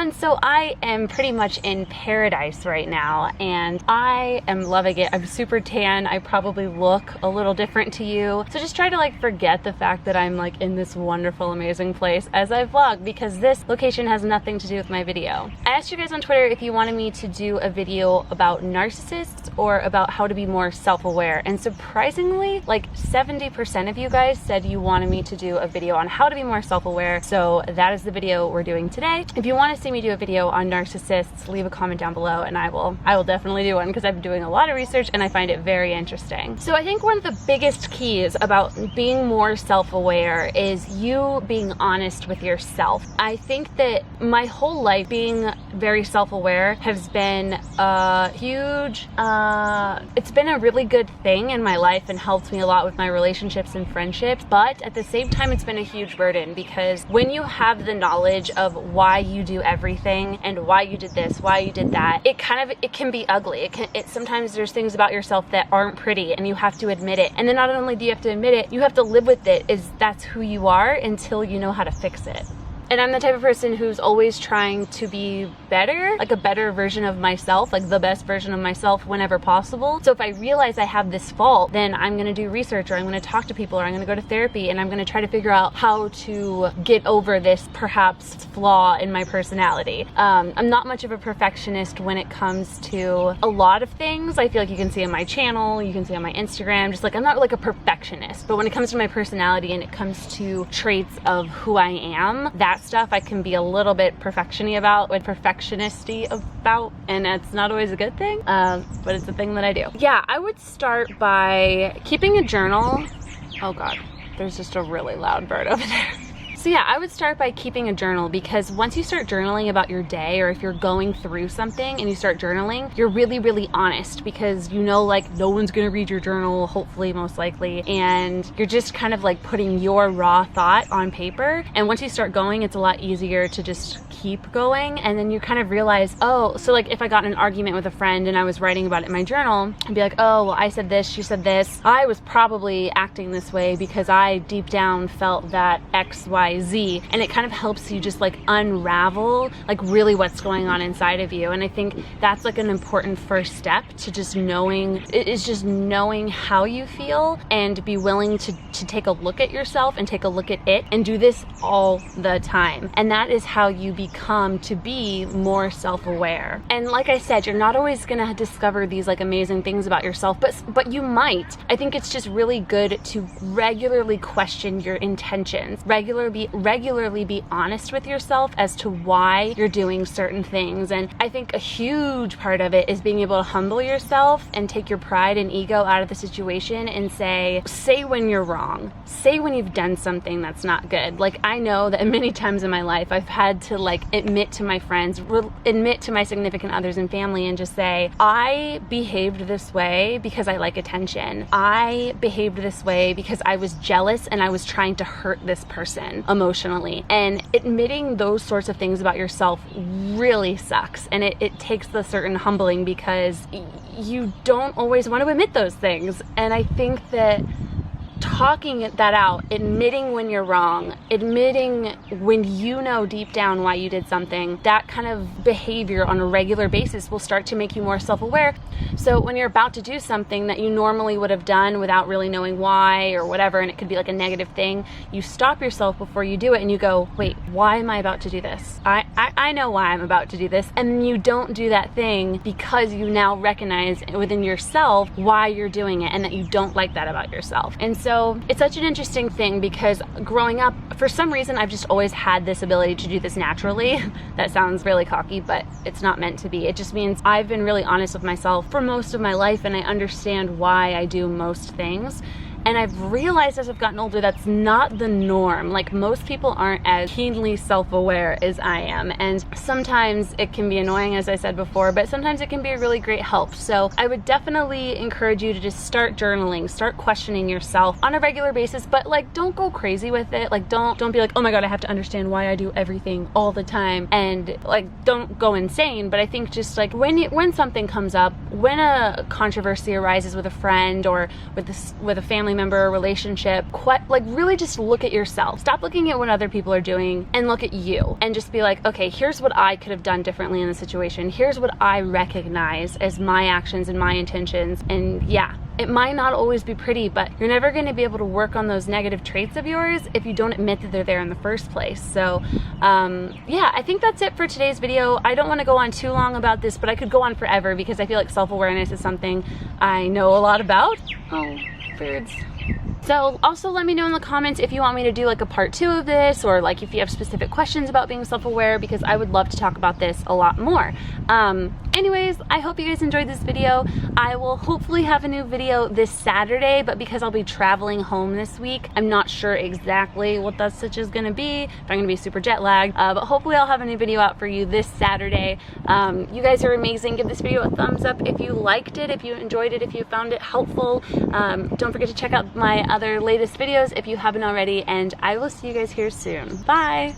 everyone, so I am pretty much in paradise right now and I am loving it. I'm super tan. I probably look a little different to you. So just try to like forget the fact that I'm like in this wonderful, amazing place as I vlog, because this location has nothing to do with my video. I asked you guys on Twitter if you wanted me to do a video about narcissists or about how to be more self-aware, and surprisingly like 70% of you guys said you wanted me to do a video on how to be more self-aware. So that is the video we're doing today. If you want to see me do a video on narcissists, leave a comment down below and I will definitely do one, because I've been doing a lot of research and I find it very interesting. So I think one of the biggest keys about being more self-aware is you being honest with yourself. I think that my whole life being very self-aware has been a huge, it's been a really good thing in my life and helped me a lot with my relationships and friendships, but at the same time it's been a huge burden, because when you have the knowledge of why you do everything and why you did this, why you did that, it can be ugly. Sometimes there's things about yourself that aren't pretty and you have to admit it. And then not only do you have to admit it, you have to live with it, that's who you are until you know how to fix it. And I'm the type of person who's always trying to be better, like a better version of myself, like the best version of myself whenever possible. So if I realize I have this fault, then I'm gonna do research, or I'm gonna talk to people, or I'm gonna go to therapy, and I'm gonna try to figure out how to get over this perhaps flaw in my personality. I'm not much of a perfectionist when it comes to a lot of things. I feel like you can see on my channel, you can see on my Instagram, just like I'm not like a perfectionist, but when it comes to my personality and it comes to traits of who I am, that stuff I can be a little bit perfectionisty about, and it's not always a good thing, but it's a thing that I do. Yeah, I would start by keeping a journal. Oh god, there's just a really loud bird over there. So yeah, I would start by keeping a journal, because once you start journaling about your day, or if you're going through something and you start journaling, you're really, really honest, because you know like no one's gonna read your journal, hopefully, most likely, and you're just kind of like putting your raw thought on paper. And once you start going, it's a lot easier to just keep going, and then you kind of realize, oh, so like if I got in an argument with a friend and I was writing about it in my journal, I'd be like, oh, well, I said this, she said this, I was probably acting this way because I deep down felt that X, Y, Z, and it kind of helps you just like unravel like really what's going on inside of you. And I think that's like an important first step to just knowing, it is just knowing how you feel, and be willing to take a look at yourself and take a look at it, and do this all the time. And that is how you become to be more self-aware. And like I said, you're not always gonna discover these like amazing things about yourself, but you might. I think it's just really good to regularly question your intentions, regularly be honest with yourself as to why you're doing certain things. And I think a huge part of it is being able to humble yourself and take your pride and ego out of the situation and say when you're wrong, say when you've done something that's not good. Like I know that many times in my life I've had to like admit to my friends, admit to my significant others and family, and just say, I behaved this way because I like attention. I behaved this way because I was jealous and I was trying to hurt this person emotionally. And admitting those sorts of things about yourself really sucks, and it takes the certain humbling, because you don't always want to admit those things. And I think that talking that out, admitting when you're wrong, admitting when you know deep down why you did something, that kind of behavior on a regular basis will start to make you more self-aware. So when you're about to do something that you normally would have done without really knowing why or whatever, and it could be like a negative thing, you stop yourself before you do it and you go, wait, why am I about to do this? I know why I'm about to do this. And you don't do that thing because you now recognize within yourself why you're doing it and that you don't like that about yourself. And so it's such an interesting thing, because growing up, for some reason, I've just always had this ability to do this naturally. That sounds really cocky, but it's not meant to be. It just means I've been really honest with myself for most of my life, and I understand why I do most things. And I've realized as I've gotten older, that's not the norm. Like, most people aren't as keenly self-aware as I am. And sometimes it can be annoying, as I said before, but sometimes it can be a really great help. So I would definitely encourage you to just start journaling, start questioning yourself on a regular basis, but like, don't go crazy with it. Like, don't be like, oh my God, I have to understand why I do everything all the time. And like, don't go insane. But I think just like when something comes up, when a controversy arises with a friend or with a family member or relationship, like really just look at yourself. Stop looking at what other people are doing and look at you and just be like, okay, here's what I could have done differently in the situation. Here's what I recognize as my actions and my intentions. And yeah, it might not always be pretty, but you're never going to be able to work on those negative traits of yours if you don't admit that they're there in the first place. So yeah, I think that's it for today's video. I don't want to go on too long about this, but I could go on forever because I feel like self-awareness is something I know a lot about. Oh, birds. So also let me know in the comments if you want me to do like a part 2 of this, or like if you have specific questions about being self-aware, because I would love to talk about this a lot more. Anyways, I hope you guys enjoyed this video. I will hopefully have a new video this Saturday, but because I'll be traveling home this week, I'm not sure exactly what that stitch is gonna be, if I'm gonna be super jet lagged, but hopefully I'll have a new video out for you this Saturday. You guys are amazing. Give this video a thumbs up if you liked it, if you enjoyed it, if you found it helpful. Don't forget to check out my other latest videos if you haven't already, and I will see you guys here soon. Bye!